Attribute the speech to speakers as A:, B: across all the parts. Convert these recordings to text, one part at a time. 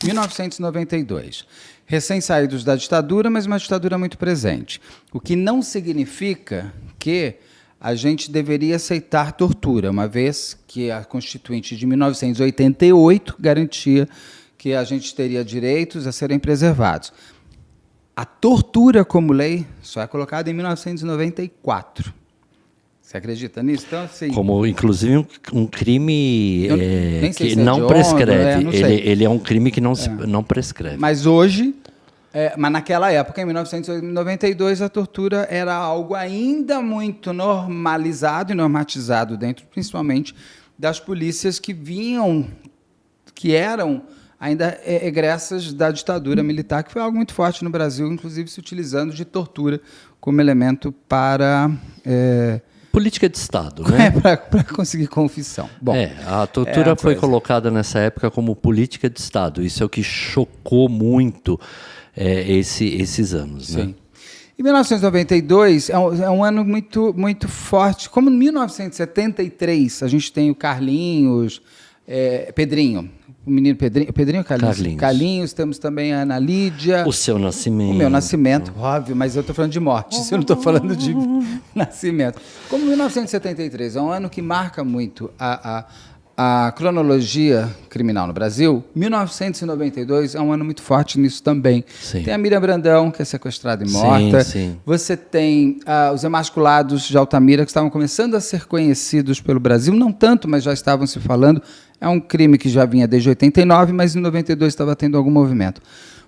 A: 1992. Recém-saídos da ditadura, mas uma ditadura muito presente. O que não significa que a gente deveria aceitar tortura, uma vez que a Constituinte de 1988 garantia que a gente teria direitos a serem preservados. A tortura como lei só é colocada em 1994. Você acredita nisso? Então, assim,
B: como, inclusive, um crime que
A: não
B: prescreve. Ele é um crime que não prescreve.
A: Mas hoje, mas naquela época, em 1992, a tortura era algo ainda muito normalizado e normatizado dentro, principalmente, das polícias que eram ainda egressas da ditadura militar, que foi algo muito forte no Brasil, inclusive se utilizando de tortura como elemento para...
B: política de Estado, né?
A: Para conseguir confissão. Bom,
B: a tortura foi colocada nessa época como política de Estado. Isso é o que chocou muito esses anos.
A: Sim.
B: Né?
A: E 1992 é um ano muito, muito forte. Como em 1973 a gente tem o Carlinhos, Pedrinho, o menino Pedrinho Carlinhos, temos também a Ana Lídia.
B: O seu nascimento.
A: O meu nascimento, óbvio, mas eu estou falando de morte, se eu não estou falando de nascimento. Como 1973 é um ano que marca muito a cronologia criminal no Brasil, 1992 é um ano muito forte nisso também.
B: Sim.
A: Tem a Miriam Brandão, que é sequestrada e morta.
B: Sim.
A: Você tem os emasculados de Altamira, que estavam começando a ser conhecidos pelo Brasil, não tanto, mas já estavam se falando. É um crime que já vinha desde 89, mas em 92 estava tendo algum movimento.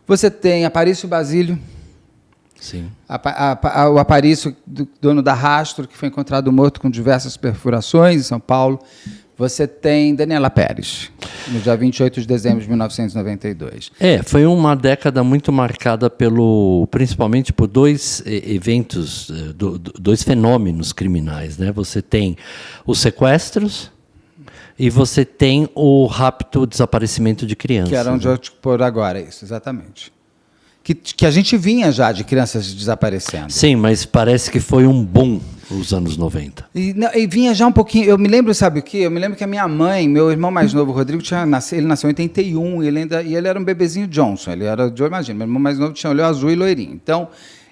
A: Você tem Aparício Basílio.
B: Sim.
A: O Aparício, dono da Rastro, que foi encontrado morto com diversas perfurações em São Paulo. Você tem Daniela Pérez, no dia 28 de dezembro de 1992.
B: Foi uma década muito marcada principalmente por dois eventos, dois fenômenos criminais, né? Você tem os sequestros e você tem o rapto, o desaparecimento de crianças.
A: Que era onde eu te pôr agora, isso, exatamente. Que a gente vinha já de crianças desaparecendo.
B: Sim, mas parece que foi um boom os anos 90.
A: E vinha já um pouquinho... Eu me lembro, sabe o quê? Eu me lembro que a minha mãe, meu irmão mais novo, o Rodrigo, ele nasceu em 81, e ele era um bebezinho Johnson. Ele era, imagina, meu irmão mais novo tinha olho azul e loirinho. Então,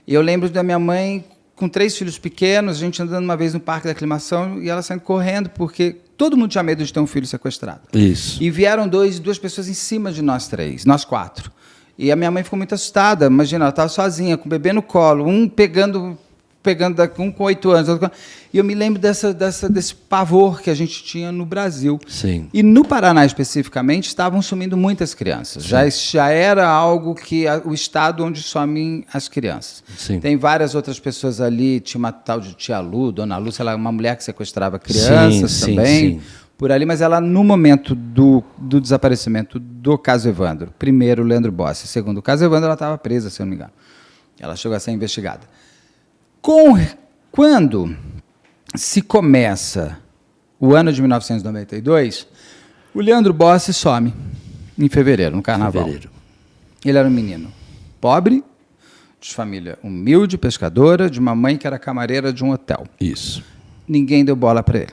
A: eu lembro da minha mãe com 3 filhos pequenos, a gente andando uma vez no Parque da Aclimação, e ela saindo correndo, porque todo mundo tinha medo de ter um filho sequestrado.
B: Isso.
A: E vieram duas pessoas em cima de nós 4. E a minha mãe ficou muito assustada. Imagina, ela estava sozinha, com o bebê no colo, um pegando um com 8 anos. Outro com... E eu me lembro desse pavor que a gente tinha no Brasil.
B: Sim.
A: E no Paraná, especificamente, estavam sumindo muitas crianças. Já era algo que o estado onde somem as crianças.
B: Sim.
A: Tem várias outras pessoas ali, tinha uma tal de tia Lu, Dona Lu, sei lá, uma mulher que sequestrava crianças também. Sim. Por ali, mas ela, no momento do desaparecimento do caso Evandro, primeiro o Leandro Bossi, segundo o caso Evandro, ela estava presa, se eu não me engano. Ela chegou a ser investigada. Quando se começa o ano de 1992, o Leandro Bossi some em fevereiro, no Carnaval. Ele era um menino pobre, de família humilde, pescadora, de uma mãe que era camareira de um hotel.
B: Isso.
A: Ninguém deu bola para ele.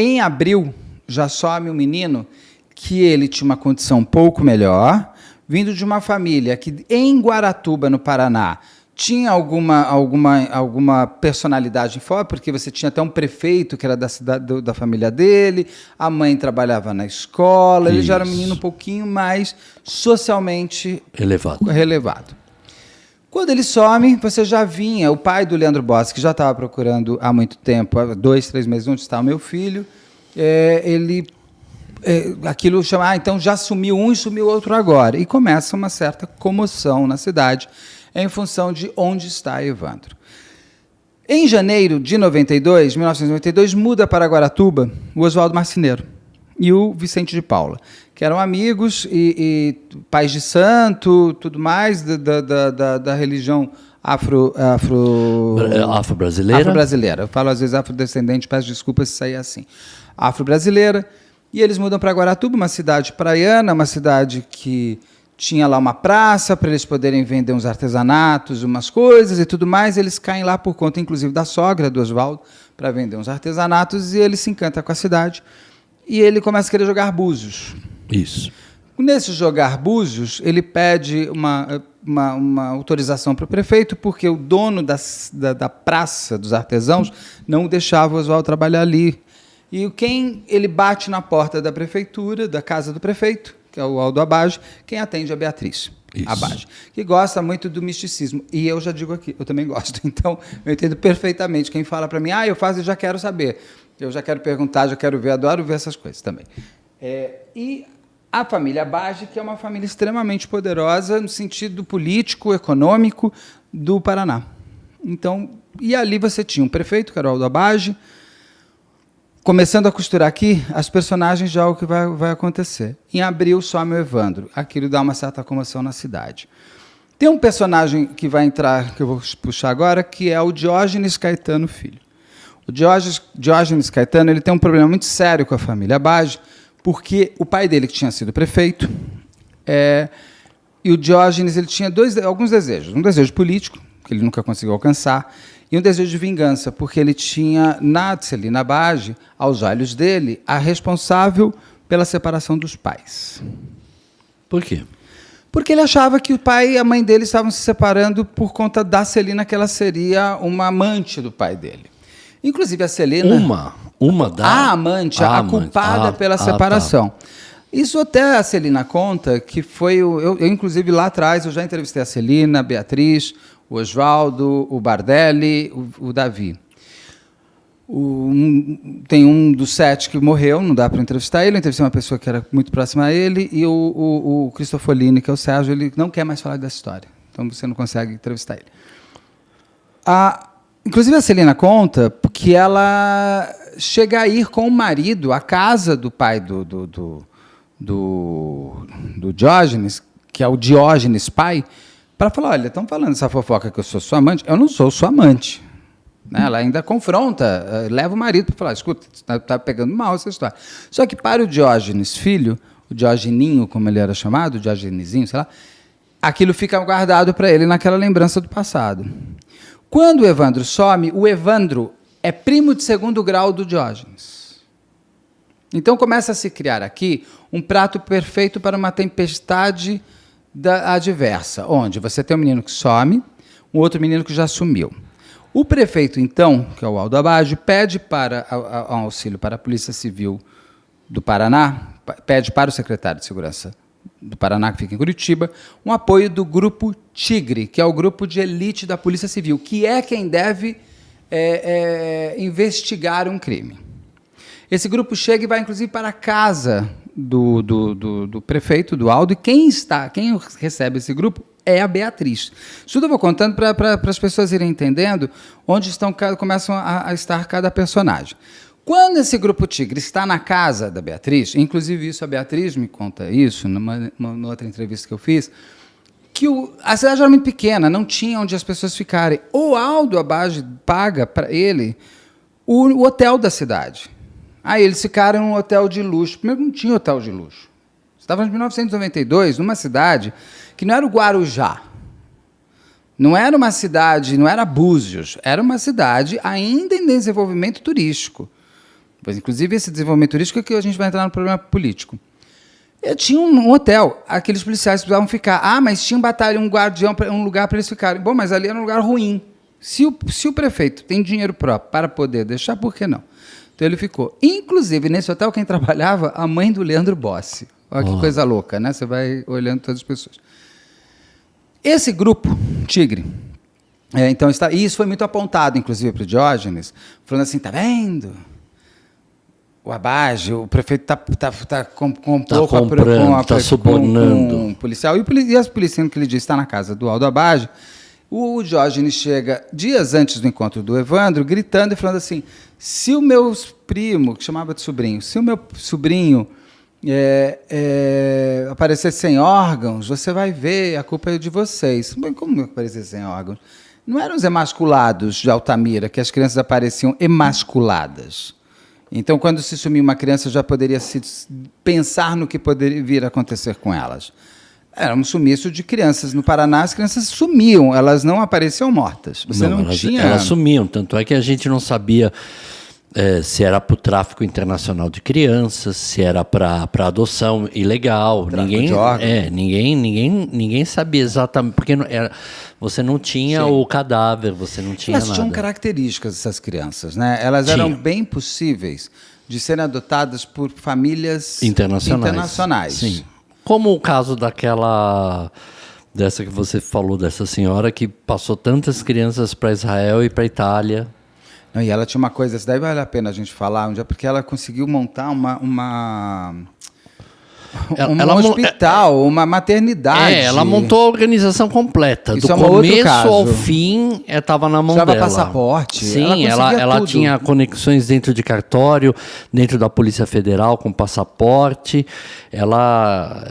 A: Em abril, já some um menino que ele tinha uma condição um pouco melhor, vindo de uma família que, em Guaratuba, no Paraná, tinha alguma personalidade fora, porque você tinha até um prefeito que era da cidade, da família dele, a mãe trabalhava na escola, ele já era um menino um pouquinho mais socialmente relevado. Quando ele some, você já vinha, o pai do Leandro Bossi, que já estava procurando há muito tempo, há 2, 3 meses, onde está o meu filho, aquilo chama, então já sumiu um e sumiu outro agora. E começa uma certa comoção na cidade, em função de onde está Evandro. Em janeiro de 1992, muda para Guaratuba o Oswaldo Marceneiro e o Vicente de Paula, que eram amigos e pais de santo, tudo mais, da religião
B: afro-brasileira.
A: Afro-brasileira. Eu falo às vezes afrodescendente, peço desculpas se sair assim. Afro-brasileira. E eles mudam para Guaratuba, uma cidade praiana, uma cidade que tinha lá uma praça para eles poderem vender uns artesanatos, umas coisas e tudo mais. Eles caem lá por conta, inclusive, da sogra do Oswaldo, para vender uns artesanatos, e ele se encanta com a cidade. E ele começa a querer jogar búzios.
B: Isso.
A: Nesse jogar búzios, ele pede uma autorização para o prefeito, porque o dono da Praça dos Artesãos não deixava o Oswaldo trabalhar ali. E ele bate na porta da prefeitura, da casa do prefeito, que é o Aldo Abage, quem atende é a Beatriz Abage, que gosta muito do misticismo. E eu já digo aqui, eu também gosto. Então, eu entendo perfeitamente. Quem fala para mim, eu faço e já quero saber. Eu já quero perguntar, já quero ver, adoro ver essas coisas também. E a família Abage, que é uma família extremamente poderosa no sentido político, econômico do Paraná. Então, e ali você tinha um prefeito, que era o Aldo Abage. Começando a costurar aqui, as personagens já o que vai acontecer. Em abril, some o Evandro. Aquilo dá uma certa comoção na cidade. Tem um personagem que vai entrar, que eu vou puxar agora, que é o Diógenes Caetano Filho. O Diógenes Caetano, ele tem um problema muito sério com a família Abage, porque o pai dele, que tinha sido prefeito, e o Diógenes, ele tinha alguns desejos. Um desejo político, que ele nunca conseguiu alcançar, e um desejo de vingança, porque ele tinha na Celina Abage, aos olhos dele, a responsável pela separação dos pais.
B: Por quê?
A: Porque ele achava que o pai e a mãe dele estavam se separando por conta da Celina, que ela seria uma amante do pai dele. Inclusive a Celina... A amante, a culpada pela separação. Tá. Isso até a Celina conta, que foi... Eu, inclusive, lá atrás, eu já entrevistei a Celina, a Beatriz, o Oswaldo, o Bardelli, o Davi. Tem um dos 7 que morreu, não dá para entrevistar ele. Eu entrevistei uma pessoa que era muito próxima a ele, e o Cristofolini, que é o Sérgio, ele não quer mais falar dessa história. Então você não consegue entrevistar ele. Inclusive a Celina conta que ela chega a ir com o marido à casa do pai do Diógenes, que é o Diógenes pai, para falar, olha, estão falando essa fofoca que eu sou sua amante. Eu não sou sua amante. Né? Ela ainda confronta, leva o marido para falar, escuta, está pegando mal essa história. Só que para o Diógenes filho, o Diogeninho, como ele era chamado, o Diogenesinho, sei lá, aquilo fica guardado para ele naquela lembrança do passado. Quando o Evandro some, o Evandro é primo de segundo grau do Diógenes. Então começa a se criar aqui um prato perfeito para uma tempestade adversa, onde você tem um menino que some, um outro menino que já sumiu. O prefeito, então, que é o Aldo Abage, pede para um auxílio para a Polícia Civil do Paraná, pede para o secretário de Segurança do Paraná, que fica em Curitiba, um apoio do Grupo Tigre, que é o grupo de elite da Polícia Civil, que é quem deve investigar um crime. Esse grupo chega e vai, inclusive, para a casa do prefeito, do Aldo, e quem recebe esse grupo é a Beatriz. Isso tudo eu vou contando para as pessoas irem entendendo onde começam a estar cada personagem. Quando esse grupo Tigre está na casa da Beatriz, inclusive isso a Beatriz me conta isso, numa outra entrevista que eu fiz, que a cidade era muito pequena, não tinha onde as pessoas ficarem. O Aldo Abage paga para ele o hotel da cidade. Aí eles ficaram em um hotel de luxo. Primeiro, não tinha hotel de luxo. Estava em 1992, numa cidade que não era o Guarujá. Não era uma cidade, não era Búzios. Era uma cidade ainda em desenvolvimento turístico. Pois, inclusive, esse desenvolvimento turístico é que a gente vai entrar no problema político. Eu tinha um hotel, aqueles policiais precisavam ficar. Mas tinha um batalhão, um guardião, um lugar para eles ficarem. Bom, mas ali era um lugar ruim. Se o prefeito tem dinheiro próprio para poder deixar, por que não? Então ele ficou. Inclusive, nesse hotel, quem trabalhava, a mãe do Leandro Bossi. Olha que coisa louca, né? Você vai olhando todas as pessoas. Esse grupo, Tigre, então e isso foi muito apontado, inclusive, para o Diógenes, falando assim, tá vendo? O Abage, o prefeito está
B: comprando, está subornando.
A: Com um policial. E as policiais que ele disse está na casa do Aldo Abage. O Diógenes chega dias antes do encontro do Evandro, gritando e falando assim, se o meu primo, que chamava de sobrinho, se o meu sobrinho aparecer sem órgãos, você vai ver, a culpa é de vocês. Como aparecer sem órgãos? Não eram os emasculados de Altamira, que as crianças apareciam emasculadas. Então, quando se sumia uma criança, já poderia se pensar no que poderia vir a acontecer com elas. Era um sumiço de crianças. No Paraná, as crianças sumiam, elas não apareciam mortas. Você não tinha...
B: Elas sumiam, tanto é que a gente não sabia Se era para o tráfico internacional de crianças, se era para adoção ilegal. Ninguém sabia exatamente, porque você não tinha o cadáver, você não tinha nada.
A: Elas tinham características, essas crianças, né? Elas eram bem possíveis de serem adotadas por famílias internacionais.
B: Sim. Como o caso dessa que você falou, dessa senhora que passou tantas crianças para Israel e para Itália.
A: Não, e ela tinha uma coisa, isso daí vale a pena a gente falar, porque ela conseguiu montar um hospital, uma maternidade.
B: Ela montou a organização completa.
A: Isso
B: do começo ao fim, estava na mão dela.
A: Passaporte.
B: Sim, ela tinha conexões dentro de cartório, dentro da Polícia Federal, com passaporte. Ela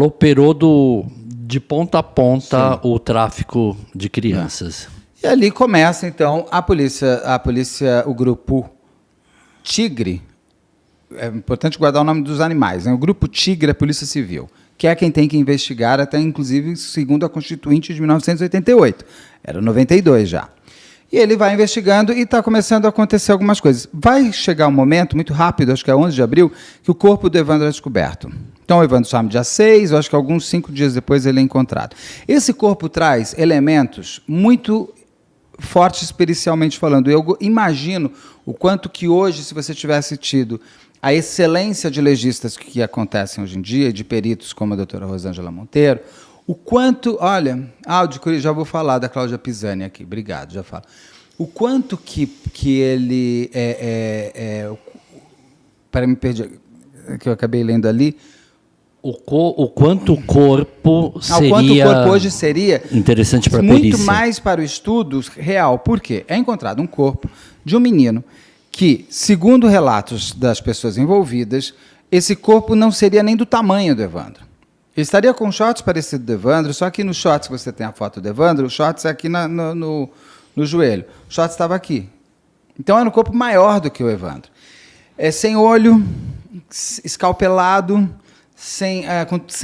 B: operou de ponta a ponta o tráfico de crianças.
A: E ali começa, então, a polícia, o grupo Tigre. É importante guardar o nome dos animais, né? O grupo Tigre, a Polícia Civil, que é quem tem que investigar, até inclusive segundo a Constituinte de 1988. Era 92 já. E ele vai investigando e está começando a acontecer algumas coisas. Vai chegar um momento, muito rápido, acho que é 11 de abril, que o corpo do Evandro é descoberto. Então o Evandro some dia 6, acho que alguns 5 dias depois ele é encontrado. Esse corpo traz elementos muito fortes pericialmente falando. Eu imagino o quanto que hoje, se você tivesse tido a excelência de legistas que acontecem hoje em dia, de peritos como a doutora Rosângela Monteiro, o quanto, olha, já vou falar da Cláudia Pisani aqui, obrigado, já falo. O quanto que ele para me perder, que eu acabei lendo ali,
B: o quanto o corpo seria...
A: O quanto o corpo hoje seria...
B: Interessante para a
A: perícia.
B: perícia.
A: Muito mais para o estudo real. Por quê? É encontrado um corpo de um menino que, segundo relatos das pessoas envolvidas, esse corpo não seria nem do tamanho do Evandro. Ele estaria com shorts parecido do Evandro, só que no shorts que você tem a foto do Evandro, o shorts é aqui no joelho. O shorts estava aqui. Então era um corpo maior do que o Evandro. Sem olho, escalpelado, sem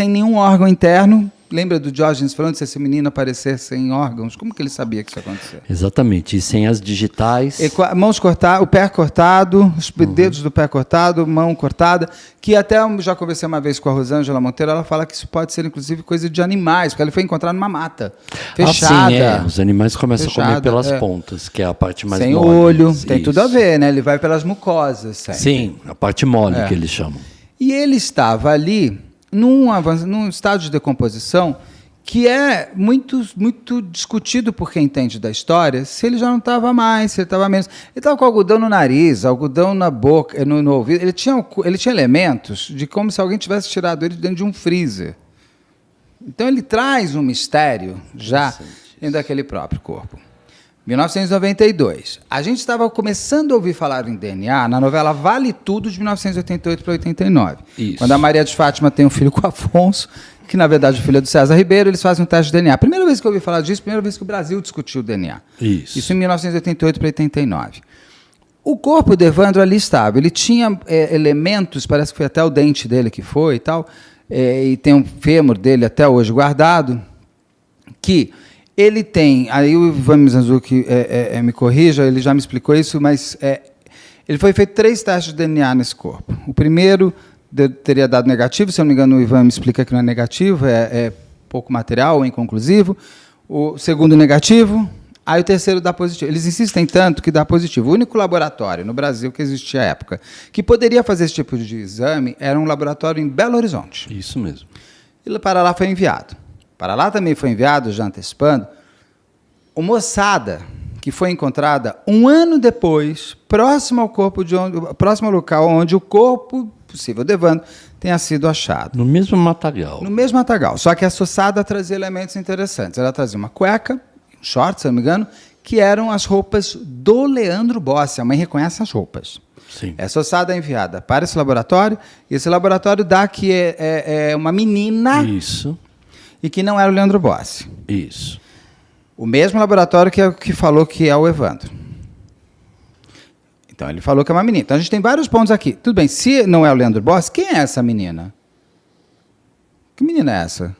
A: nenhum órgão interno. Lembra do Diógenes falando se esse menino aparecer sem órgãos? Como que ele sabia que isso ia acontecer?
B: Exatamente, e sem as digitais.
A: Mãos cortadas, o pé cortado, os dedos do pé cortado, mão cortada, que até eu já conversei uma vez com a Rosângela Monteiro, ela fala que isso pode ser inclusive coisa de animais, porque ele foi encontrado numa mata fechada.
B: Sim, os animais começam a comer pelas pontas, que é a parte mais
A: sem
B: mole.
A: Olho, tem tudo a ver, né? Ele vai pelas mucosas. Sempre.
B: Sim, a parte mole que eles chamam.
A: E ele estava ali num estado de decomposição que é muito, muito discutido por quem entende da história, se ele já não estava mais, se ele estava menos. Ele estava com algodão no nariz, algodão na boca, no ouvido. Ele tinha elementos de como se alguém tivesse tirado ele de dentro de um freezer. Então ele traz um mistério já dentro daquele próprio corpo. 1992. A gente estava começando a ouvir falar em DNA na novela Vale Tudo, de 1988 para 89.
B: Isso.
A: Quando a Maria de Fátima tem um filho com o Afonso, que na verdade o filho é do César Ribeiro, eles fazem um teste de DNA. Primeira vez que eu ouvi falar disso, primeira vez que o Brasil discutiu o DNA. Isso em 1988 para 89. O corpo do Evandro ali estava. Ele tinha elementos, parece que foi até o dente dele que foi e tal, e tem um fêmur dele até hoje guardado, que... Ele tem, aí o Ivan Mizanzuki me corrija, ele já me explicou isso, mas ele foi feito 3 testes de DNA nesse corpo. O primeiro teria dado negativo, se eu não me engano o Ivan me explica que não é negativo, é pouco material ou inconclusivo. O segundo negativo, aí o terceiro dá positivo. Eles insistem tanto que dá positivo. O único laboratório no Brasil que existia à época que poderia fazer esse tipo de exame era um laboratório em Belo Horizonte.
B: Isso mesmo.
A: E para lá foi enviado. Para lá também foi enviado, já antecipando, uma moçada que foi encontrada um ano depois, próximo ao local onde o corpo possível do Evandro tenha sido achado.
B: No mesmo matagal.
A: No mesmo matagal, só que a moçada trazia elementos interessantes. Ela trazia uma cueca, um short, se não me engano, que eram as roupas do Leandro Bossi. A mãe reconhece as roupas.
B: Sim.
A: Essa ossada é enviada para esse laboratório, e esse laboratório dá que é uma menina...
B: Isso.
A: E que não era o Leandro Bossi.
B: Isso.
A: O mesmo laboratório que falou que é o Evandro. Então, ele falou que é uma menina. Então, a gente tem vários pontos aqui. Tudo bem, se não é o Leandro Bossi, quem é essa menina? Que menina é essa?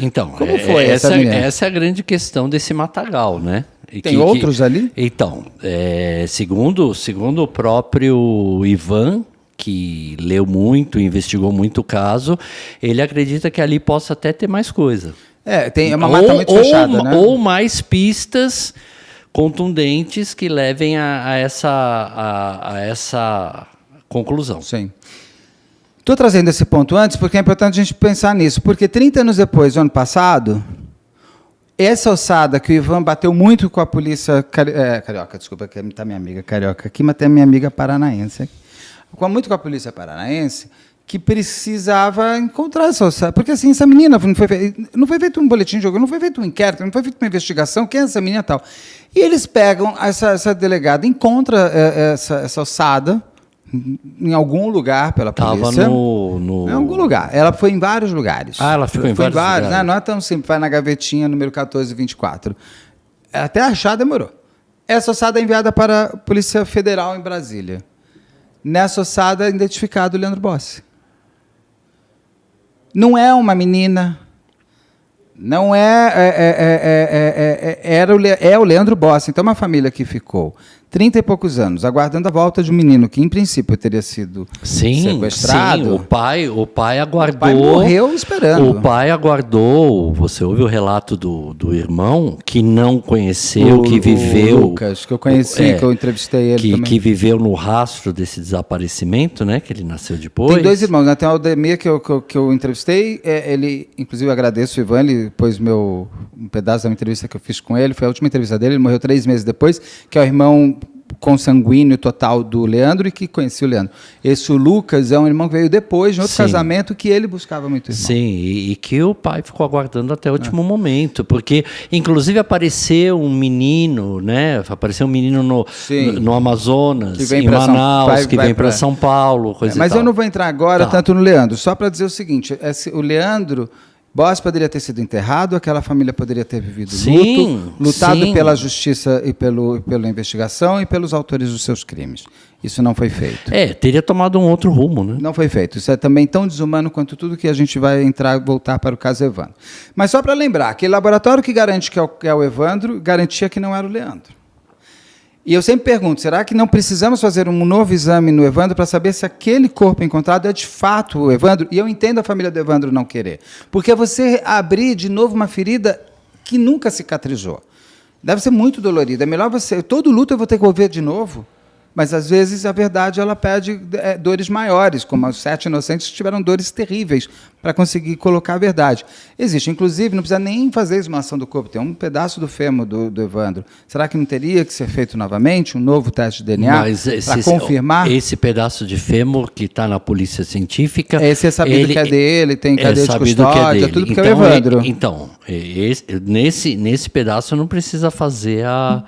B: Então,
A: como foi essa menina?
B: Essa é a grande questão desse matagal, né?
A: Tem outros ali?
B: Então, segundo o próprio Ivan, que leu muito, investigou muito o caso, ele acredita que ali possa até ter mais coisa.
A: Tem uma mata muito fechada, né?
B: Ou mais pistas contundentes que levem a essa conclusão.
A: Sim. Estou trazendo esse ponto antes porque é importante a gente pensar nisso, porque 30 anos depois, do ano passado, essa ossada que o Ivan bateu muito com a polícia carioca, desculpa, que está minha amiga carioca aqui, mas tem a minha amiga paranaense, muito com a polícia paranaense, que precisava encontrar essa ossada, porque assim, essa menina não foi feito um boletim de ocorrência, não foi feito um inquérito, não foi feita uma investigação, quem é essa menina e tal. E eles pegam essa delegada, encontra essa ossada, em algum lugar pela polícia.
B: Estava no...
A: Em algum lugar. Ela foi em vários lugares.
B: Ela ficou em vários lugares.
A: Né? Não é tão simples. Vai na gavetinha número 1424. Até achar demorou. Essa ossada é enviada para a Polícia Federal em Brasília. Nessa ossada é identificado o Leandro Bossi. Não é uma menina. Não é o Leandro Bossi. Então, uma família que ficou 30 e poucos anos aguardando a volta de um menino que, em princípio, teria sido sequestrado.
B: Sim, o pai aguardou.
A: O pai morreu esperando.
B: O pai aguardou. Você ouve o relato do irmão que não conheceu, que viveu.
A: O Lucas, que eu conheci, que eu entrevistei ele também.
B: Que viveu no rastro desse desaparecimento, né? Que ele nasceu depois.
A: Tem dois irmãos, né? Tem o Aldemir, que eu entrevistei. Ele, inclusive, eu agradeço o Ivan, ele pôs um pedaço da minha entrevista que eu fiz com ele. Foi a última entrevista dele, ele morreu 3 meses depois, que é o irmão consanguíneo total do Leandro e que conhecia o Leandro. Esse o Lucas é um irmão que veio depois de outro casamento que ele buscava muito irmão.
B: Sim, e que o pai ficou aguardando até o último momento, porque inclusive apareceu um menino, né? Apareceu um menino no Amazonas, em Manaus, que vem para São Paulo, coisa
A: mas
B: e tal.
A: Eu não vou entrar agora tanto no Leandro, só para dizer o seguinte, o Leandro Bossi poderia ter sido enterrado, aquela família poderia ter vivido luto, lutado pela justiça e pela investigação e pelos autores dos seus crimes. Isso não foi feito.
B: Teria tomado um outro rumo, né?
A: Não foi feito. Isso é também tão desumano quanto tudo que a gente vai voltar para o caso Evandro. Mas só para lembrar, aquele laboratório que garante que é o Evandro, garantia que não era o Leandro. E eu sempre pergunto, será que não precisamos fazer um novo exame no Evandro para saber se aquele corpo encontrado é de fato o Evandro? E eu entendo a família do Evandro não querer. Porque você abrir de novo uma ferida que nunca cicatrizou. Deve ser muito dolorido. É melhor você... Todo luto eu vou ter que ouvir de novo. Mas, às vezes, a verdade ela pede dores maiores, como os 7 inocentes tiveram dores terríveis para conseguir colocar a verdade. Existe, inclusive, não precisa nem fazer exumação do corpo, tem um pedaço do fêmur do Evandro. Será que não teria que ser feito novamente um novo teste de DNA para confirmar?
B: Esse pedaço de fêmur que está na polícia científica...
A: Esse é sabido que é dele, tem cadeia de custódia, tudo porque então, é o Evandro.
B: Nesse pedaço não precisa fazer a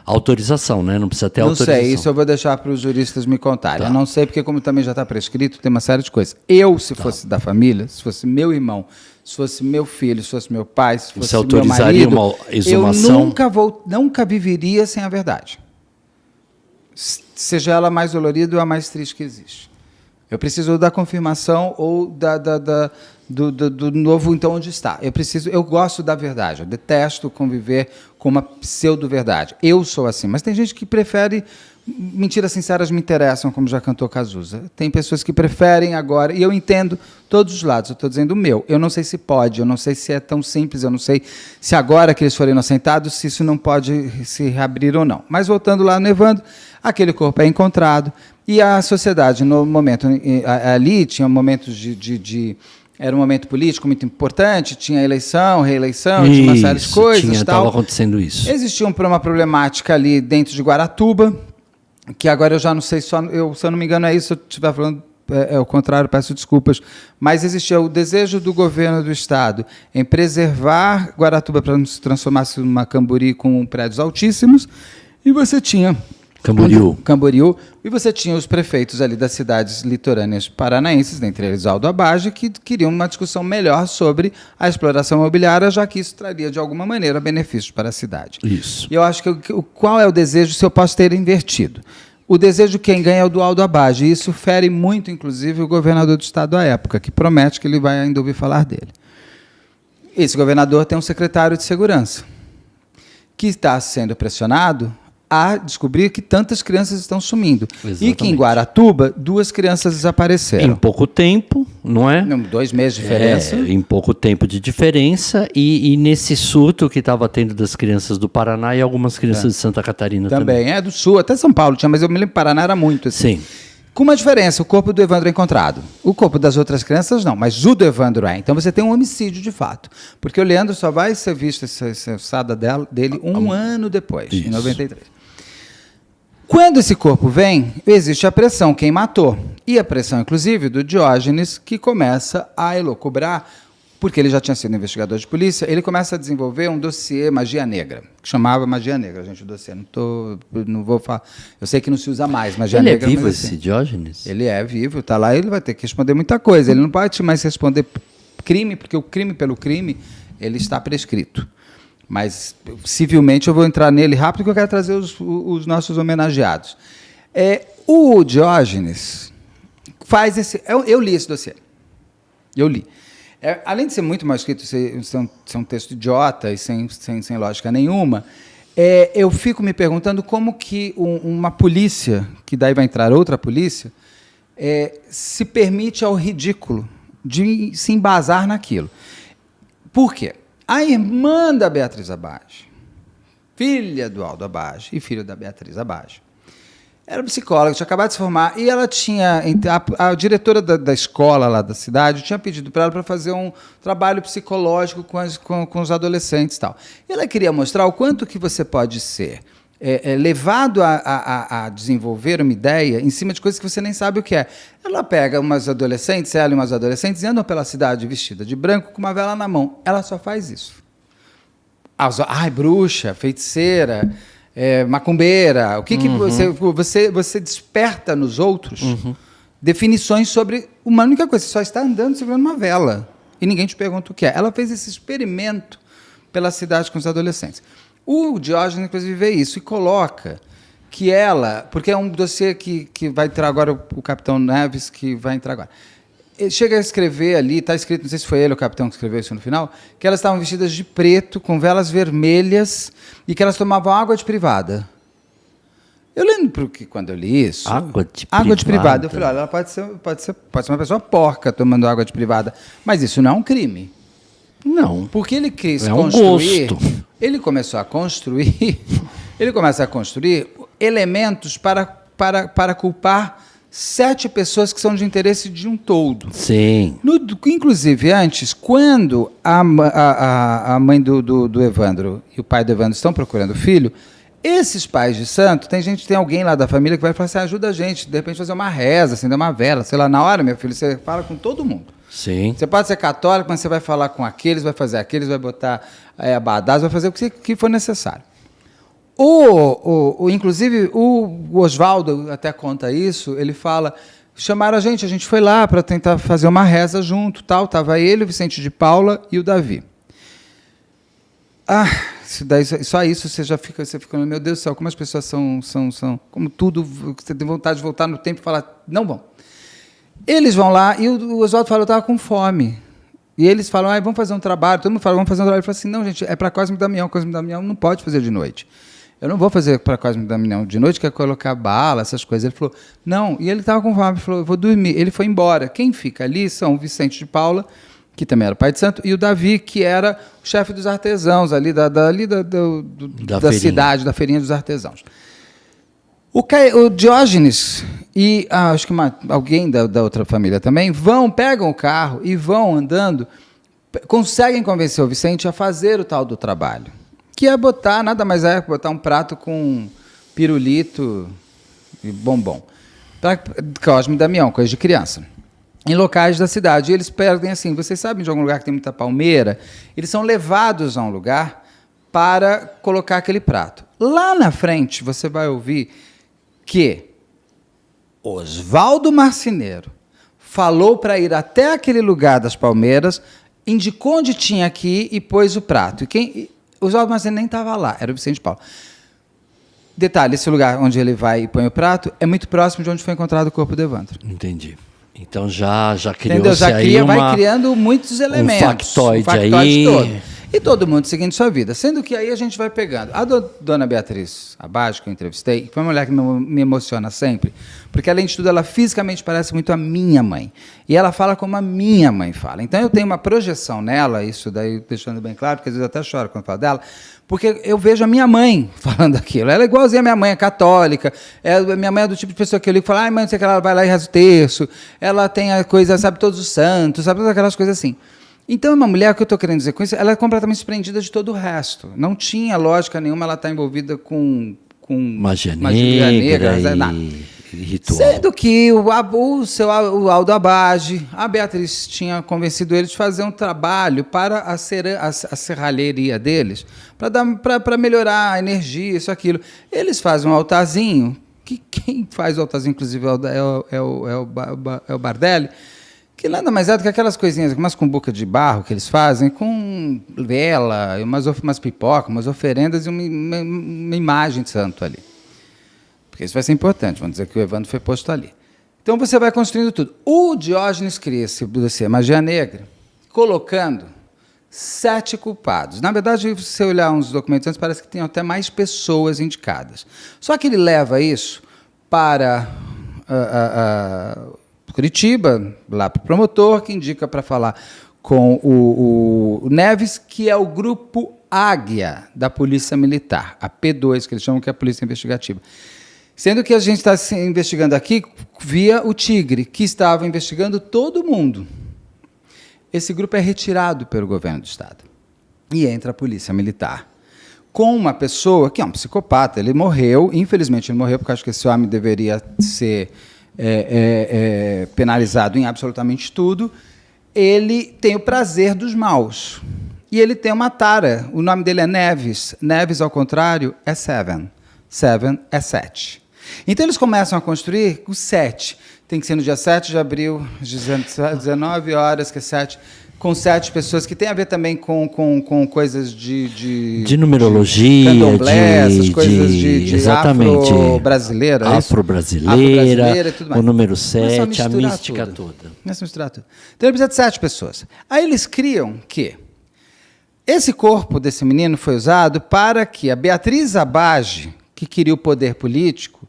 B: autorização, né? Não precisa ter autorização.
A: Não sei, isso eu vou deixar para os juristas me contarem. Eu não sei, porque como também já está prescrito, tem uma série de coisas. Eu, se fosse da família, se fosse meu irmão, se fosse meu filho, se fosse meu pai, se fosse meu marido, uma exumação? Eu nunca viveria sem a verdade. Seja ela a mais dolorida ou a mais triste que existe. Eu preciso da confirmação ou do novo, então, onde está. Eu gosto da verdade, eu detesto conviver com uma pseudo-verdade. Eu sou assim, mas tem gente que prefere... Mentiras sinceras me interessam, como já cantou Cazuza. Tem pessoas que preferem agora, e eu entendo todos os lados, eu estou dizendo o meu. Eu não sei se pode, eu não sei se é tão simples, eu não sei se agora que eles forem inocentados, se isso não pode se reabrir ou não. Mas voltando lá no Evandro, aquele corpo é encontrado, e a sociedade, no momento ali, tinha momentos era um momento político muito importante, tinha eleição, reeleição, tinha uma série de coisas.
B: Estava acontecendo isso.
A: Existia uma problemática ali dentro de Guaratuba, que agora eu já não sei, se eu não me engano é isso, se eu estiver falando o contrário, peço desculpas, mas existia o desejo do governo do Estado em preservar Guaratuba para não se transformar numa Camburi com prédios altíssimos, e você tinha... Camboriú. E você tinha os prefeitos ali das cidades litorâneas paranaenses, dentre eles Aldo Abaggio, que queriam uma discussão melhor sobre a exploração imobiliária, já que isso traria, de alguma maneira, benefícios para a cidade.
B: Isso.
A: E eu acho que qual é o desejo, se eu posso ter invertido? O desejo quem ganha é o do Aldo Abaggio, e isso fere muito, inclusive, o governador do estado à época, que promete que ele vai ainda ouvir falar dele. Esse governador tem um secretário de segurança, que está sendo pressionado a descobrir que tantas crianças estão sumindo.
B: Exatamente.
A: E que em Guaratuba, 2 crianças desapareceram.
B: Em pouco tempo, não é?
A: 2 meses de diferença.
B: Em pouco tempo de diferença. E nesse surto que estava tendo das crianças do Paraná e algumas crianças de Santa Catarina também.
A: Também, do Sul, até São Paulo tinha, mas eu me lembro que Paraná era muito assim.
B: Sim.
A: Com uma diferença, o corpo do Evandro é encontrado. O corpo das outras crianças não, mas o do Evandro é. Então você tem um homicídio de fato. Porque o Leandro só vai ser visto, essa ossada dele, um ano depois, em 93. Quando esse corpo vem, existe a pressão, quem matou. E a pressão, inclusive, do Diógenes, que começa a elocubrar, porque ele já tinha sido investigador de polícia, ele começa a desenvolver um dossiê Magia Negra, que chamava Magia Negra, gente, o dossiê. Não vou falar. Eu sei que não se usa mais Magia Negra.
B: Ele é vivo,
A: mas, assim,
B: esse Diógenes?
A: Ele é vivo, está lá, ele vai ter que responder muita coisa. Ele não pode mais responder crime, porque o crime pelo crime, ele está prescrito. Mas, civilmente, eu vou entrar nele rápido, porque eu quero trazer os nossos homenageados. O Diógenes faz esse... Eu li esse dossiê. Eu li. Além de ser muito mal escrito, ser um texto idiota e sem lógica nenhuma, eu fico me perguntando como que uma polícia, que daí vai entrar outra polícia, se permite ao ridículo de se embasar naquilo. Por quê? A irmã da Beatriz Abage, filha do Aldo Abage e filho da Beatriz Abage, era psicóloga, tinha acabado de se formar, e ela tinha, a diretora da escola lá da cidade tinha pedido para ela para fazer um trabalho psicológico com os adolescentes e tal. E ela queria mostrar o quanto que você pode ser levado a desenvolver uma ideia em cima de coisas que você nem sabe o que é. Ela pega umas adolescentes, ela e umas adolescentes, e andam pela cidade vestida de branco com uma vela na mão. Ela só faz isso. Bruxa, feiticeira, macumbeira. O que você desperta nos outros definições sobre uma única coisa. Você só está andando segurando uma vela e ninguém te pergunta o que é. Ela fez esse experimento pela cidade com os adolescentes. O Diógenes, inclusive, vê isso e coloca que ela... Porque é um dossiê que vai entrar agora, o capitão Neves, que vai entrar agora. Ele chega a escrever ali, está escrito, não sei se foi ele o capitão que escreveu isso no final, que elas estavam vestidas de preto, com velas vermelhas, e que elas tomavam água de privada. Eu lembro que quando eu li isso...
B: Água de
A: privada. Eu falei, olha, ela pode ser uma pessoa porca tomando água de privada, mas isso não é um crime.
B: Não.
A: Porque ele quis
B: construir...
A: gosto. Ele começa a construir elementos para culpar 7 pessoas que são de interesse de um todo.
B: Sim.
A: Inclusive, antes, quando a mãe do Evandro e o pai do Evandro estão procurando o filho, esses pais de santo, tem alguém lá da família que vai falar assim, ajuda a gente, de repente fazer uma reza, acender uma vela, sei lá, na hora, meu filho, você fala com todo mundo.
B: Sim.
A: Você pode ser católico, mas você vai falar com aqueles, vai fazer aqueles, vai botar abadás, vai fazer o que for necessário. Inclusive, o Oswaldo até conta isso, ele fala, chamaram a gente foi lá para tentar fazer uma reza junto, tal, estava ele, o Vicente de Paula e o Davi. Só isso você fica, meu Deus do céu, como as pessoas são como tudo, você tem vontade de voltar no tempo e falar, não vão. Eles vão lá e o Oswaldo fala, eu estava com fome. E eles falam, vamos fazer um trabalho. Todo mundo fala, vamos fazer um trabalho. Ele fala assim, não, gente, é para Cosme e Damião. Cosme e Damião não pode fazer de noite. Eu não vou fazer para Cosme e Damião de noite, que é colocar bala, essas coisas. Ele falou, não. E ele estava com fome, ele falou, eu vou dormir. Ele foi embora. Quem fica ali são o Vicente de Paula, que também era pai de santo, e o Davi, que era o chefe dos artesãos ali da cidade, da feirinha dos artesãos. O Diógenes e acho que alguém da outra família também pegam o carro e vão andando, conseguem convencer o Vicente a fazer o tal do trabalho, que é nada mais é botar um prato com pirulito e bombom, para Cosme e Damião, coisa de criança, em locais da cidade. E eles perdem assim, vocês sabem de algum lugar que tem muita palmeira? Eles são levados a um lugar para colocar aquele prato. Lá na frente você vai ouvir que Oswaldo Marceneiro falou para ir até aquele lugar das palmeiras, indicou onde tinha que ir e pôs o prato. Oswaldo Marceneiro nem estava lá, era o Vicente Paulo. Detalhe, esse lugar onde ele vai e põe o prato é muito próximo de onde foi encontrado o corpo do Evandro.
B: Entendi. Então já criou-se aí
A: vai criando muitos elementos.
B: Um factoide aí.
A: Todo. E todo mundo seguindo sua vida. Sendo que aí a gente vai pegando. A dona Beatriz Abage, que eu entrevistei, foi uma mulher que me emociona sempre, porque, além de tudo, ela fisicamente parece muito a minha mãe. E ela fala como a minha mãe fala. Então, eu tenho uma projeção nela, isso daí deixando bem claro, porque às vezes eu até choro quando falo dela, porque eu vejo a minha mãe falando aquilo. Ela é igualzinha a minha mãe, é católica. Minha mãe é do tipo de pessoa que eu ligo e fala, ai, mãe, não sei o que, ela vai lá e reza o terço. Ela tem a coisa, sabe todos os santos, sabe todas aquelas coisas assim. Então, é uma mulher, o que eu estou querendo dizer com isso, ela é completamente desprendida de todo o resto. Não tinha lógica nenhuma ela estar envolvida com
B: magia negra e ritual.
A: Sendo que o Aldo Abage, a Beatriz tinha convencido ele de fazer um trabalho para a serralheria deles, para melhorar a energia, isso, aquilo. Eles fazem um altarzinho, que quem faz o altarzinho, inclusive, é o Bardelli, que nada mais é do que aquelas coisinhas, umas cumbuca de barro que eles fazem, com vela, umas pipocas, umas oferendas e uma imagem de santo ali. Porque isso vai ser importante, vamos dizer que o Evandro foi posto ali. Então você vai construindo tudo. O Diógenes cria esse magia negra, colocando 7 culpados. Na verdade, se você olhar uns documentos antes, parece que tem até mais pessoas indicadas. Só que ele leva isso para Curitiba, lá para o promotor, que indica para falar com o Neves, que é o grupo Águia da Polícia Militar, a P2, que eles chamam que é a Polícia Investigativa. Sendo que a gente está investigando aqui via o Tigre, que estava investigando todo mundo. Esse grupo é retirado pelo governo do Estado. E entra a Polícia Militar. Com uma pessoa que é um psicopata. Ele morreu, infelizmente ele morreu, porque acho que esse homem deveria ser penalizado em absolutamente tudo. Ele tem o prazer dos maus. E ele tem uma tara. O nome dele é Neves. Neves, ao contrário, é Seven. Seven é 7. Então, eles começam a construir o 7. Tem que ser no dia 7 de abril, 19 horas, que é 7, com 7 pessoas, que tem a ver também com coisas de
B: numerologia,
A: candomblé, essas coisas de
B: exatamente,
A: afro-brasileira.
B: Afro-brasileira e tudo mais. O número 7, a mística
A: tudo.
B: toda.
A: Começa a misturar tudo. Então, ele precisa de 7 pessoas. Aí, eles criam que esse corpo desse menino foi usado para que a Beatriz Abage, que queria o poder político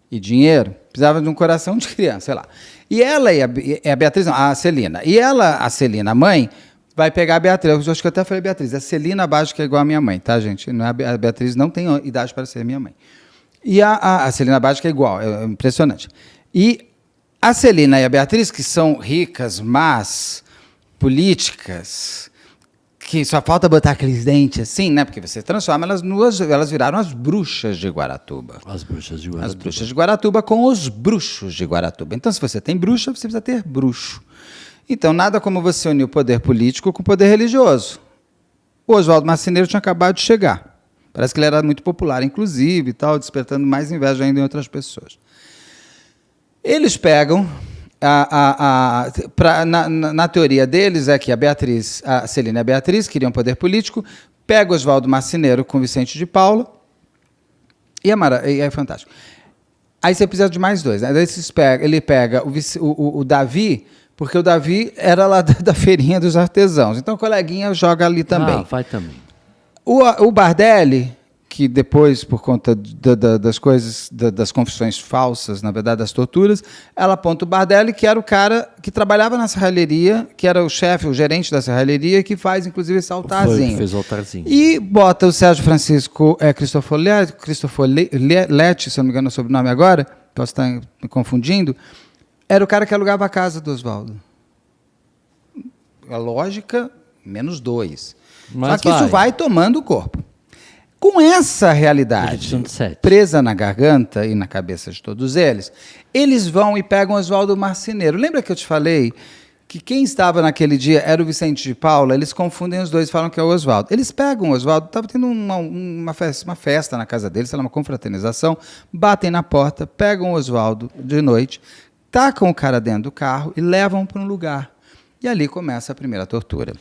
A: e dinheiro, precisava de um coração de criança, sei lá. E ela e a Beatriz, não, a Celina. E ela, a Celina, a mãe, vai pegar a Beatriz. Eu acho que eu até falei Beatriz. É a Celina Abage, que é igual a minha mãe, tá, gente? Não é a Beatriz não tem idade para ser minha mãe. E a Celina Abage, que é igual, é impressionante. E a Celina e a Beatriz, que são ricas, más, políticas, que só falta botar aqueles dentes assim, né? Porque você transforma elas viraram as bruxas de Guaratuba.
B: As bruxas de Guaratuba.
A: As bruxas de Guaratuba com os bruxos de Guaratuba. Então, se você tem bruxa, você precisa ter bruxo. Então, nada como você unir o poder político com o poder religioso. O Oswaldo Marceneiro tinha acabado de chegar. Parece que ele era muito popular, inclusive, e tal, despertando mais inveja ainda em outras pessoas. Eles pegam... Na teoria deles é que a Celina e a Beatriz queriam poder político, pega Oswaldo Marceneiro com Vicente de Paula, e é fantástico. Aí você precisa de mais 2. Né? Ele pega o Davi, porque o Davi era lá da feirinha dos artesãos, então o coleguinha joga ali também.
B: Vai também.
A: O Bardelli, que depois, por conta das coisas, das confissões falsas, na verdade, das torturas, ela aponta o Bardelli, que era o cara que trabalhava na serralheria, que era o chefe, o gerente da serralheria, que faz, inclusive, esse altarzinho.
B: Fez o altarzinho.
A: E bota o Sérgio Francisco Cristofoletti, se eu não me engano é o sobrenome agora, posso estar me confundindo, era o cara que alugava a casa do Oswaldo. A lógica, menos 2. Só que isso vai tomando o corpo. Com essa realidade presa na garganta e na cabeça de todos eles vão e pegam Oswaldo Marceneiro. Lembra que eu te falei que quem estava naquele dia era o Vicente de Paula? Eles confundem os dois e falam que é o Oswaldo. Eles pegam o Oswaldo, estava tendo uma festa na casa deles, sei lá, uma confraternização, batem na porta, pegam o Oswaldo de noite, tacam o cara dentro do carro e levam para um lugar. E ali começa a primeira tortura.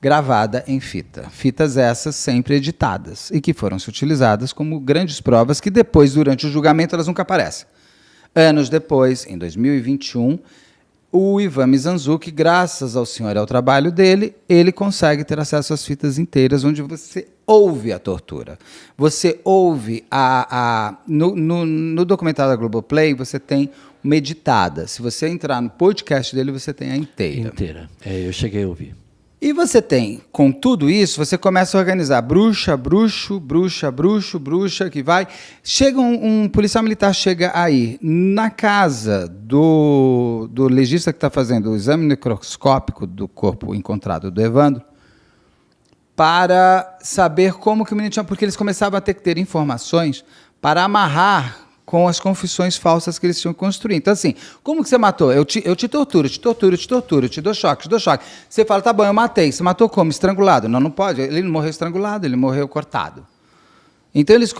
A: Gravada em fita. Fitas essas sempre editadas e que foram utilizadas como grandes provas que depois, durante o julgamento, elas nunca aparecem. Anos depois, em 2021, o Ivan Mizanzuki, graças ao senhor e ao trabalho dele, ele consegue ter acesso às fitas inteiras, onde você ouve a tortura. Você ouve no documentário da Globoplay, você tem uma editada. Se você entrar no podcast dele, você tem a inteira.
B: Inteira. Eu cheguei a ouvir.
A: E você tem, com tudo isso, você começa a organizar bruxa, bruxo, bruxa, bruxo, bruxa, que vai. Chega um policial militar, chega aí, na casa do legista que está fazendo o exame necroscópico do corpo encontrado do Evandro, para saber como que o menino tinha... Porque eles começavam a ter que ter informações para amarrar com as confissões falsas que eles tinham construído. Então, assim, como que você matou? Eu te torturo, te dou choque. Você fala, tá bom, eu matei. Você matou como? Estrangulado? Não pode. Ele não morreu estrangulado, ele morreu cortado. Então, eles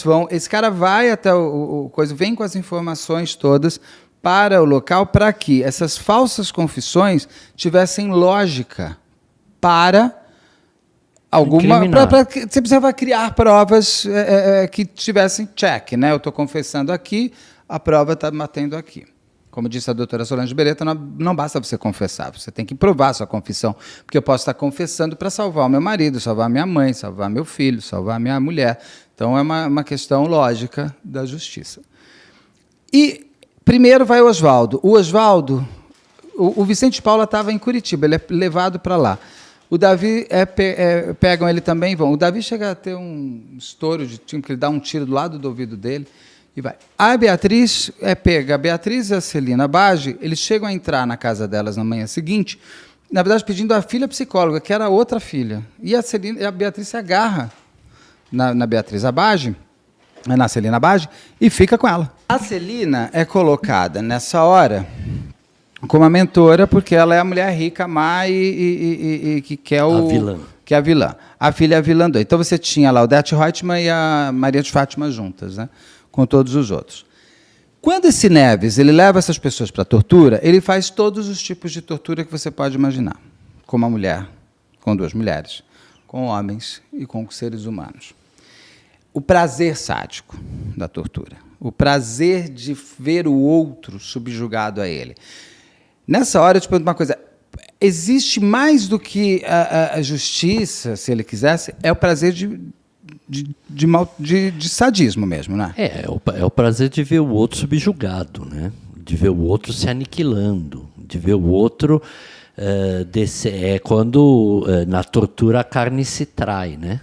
A: vão... Esse cara vai até o coisa, vem com as informações todas para o local, para que essas falsas confissões tivessem lógica para... Você precisava criar provas que tivessem check, né? Eu estou confessando aqui, a prova está batendo aqui. Como disse a doutora Solange Beretta, não basta você confessar, você tem que provar a sua confissão, porque eu posso estar confessando para salvar o meu marido, salvar a minha mãe, salvar meu filho, salvar a minha mulher. Então, é uma questão lógica da justiça. E, primeiro, vai o Oswaldo. O Vicente Paula estava em Curitiba, ele é levado para lá. O Davi, pegam ele também e vão. O Davi chega a ter um estouro de time, porque ele dá um tiro do lado do ouvido dele e vai. A Beatriz pega. A Beatriz e a Celina Bage, eles chegam a entrar na casa delas na manhã seguinte, na verdade pedindo a filha psicóloga, que era a outra filha. E a Beatriz se agarra na Beatriz Abage, na Celina Bage, e fica com ela. A Celina é colocada nessa hora como a mentora, porque ela é a mulher rica, má e que quer
B: a vilã.
A: Que é a vilã. A filha é a vilã. Então você tinha lá o Odete Reutemann e a Maria de Fátima juntas, né? Com todos os outros. Quando esse Neves ele leva essas pessoas para a tortura, ele faz todos os tipos de tortura que você pode imaginar. Com uma mulher, com duas mulheres, com homens e com seres humanos. O prazer sádico da tortura. O prazer de ver o outro subjugado a ele. Nessa hora, eu te pergunto uma coisa. Existe mais do que a justiça, se ele quisesse, é o prazer de sadismo mesmo, né?
B: É o prazer de ver o outro subjugado, né? De ver o outro se aniquilando, de ver o outro quando na tortura a carne se trai, né?